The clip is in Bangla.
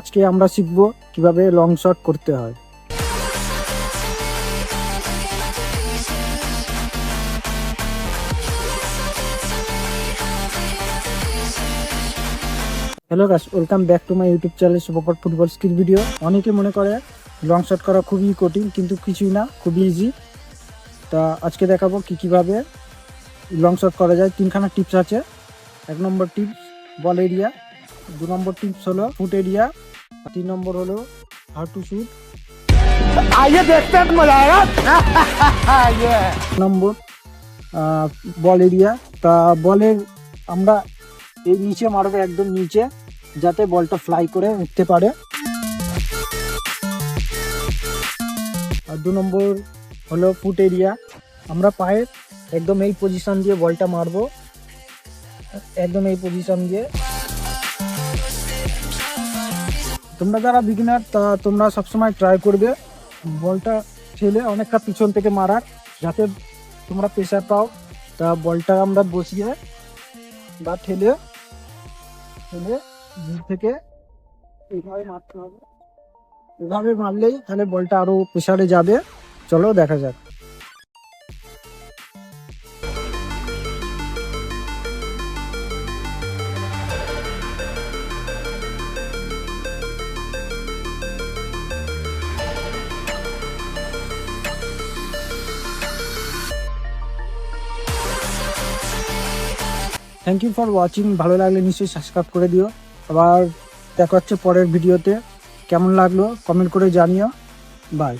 আজকে আমরা শিখব কিভাবে লং শট করতে হয়। Hello guys, welcome back to my YouTube channel super football skill video. অনেকে মনে করে লং শট করা খুবই কঠিন, কিন্তু কিছুই না, খুবই ইজি। তা আজকে দেখাবো কিভাবে লং শট করা যায়। তিনখানা টিপস আছে। 1 নম্বর টিপস বল এরিয়া, 2 নম্বর টিপস হলো ফুট এরিয়া, 3 নম্বর হলো হাউ টু শুট। आइए देखते हैं मजा आएगा। নম্বর বল এরিয়া। তা বলের আমরা এই নিচে মারবো, একদম নিচে, যাতে বলটা ফ্লাই করে উঠতে পারে। আর 2 নম্বর হলো ফুট এরিয়া। আমরা পায়ের একদম এই পজিশন দিয়ে বলটা মারবো, একদম এই পজিশন দিয়ে। তোমরা যারা বিগিনার, তা তোমরা সবসময় ট্রাই করবে বলটা ঠেলে অনেকটা পিছন থেকে মারার, যাতে তোমরা প্রেশার পাও। তা বলটা আমরা বসিয়ে বা ঠেলে দূর থেকে এইভাবে মারতে হবে। এভাবে মারলেই তাহলে বলটা আরো প্রেসারে যাবে। চলো দেখা যাক। Thank you for watching. ভালো লাগলে নিশ্চয়ই সাবস্ক্রাইব করে দিও। আবার দেখা হচ্ছে পরের ভিডিওতে। কেমন লাগলো কমেন্ট করে জানিও। বাই।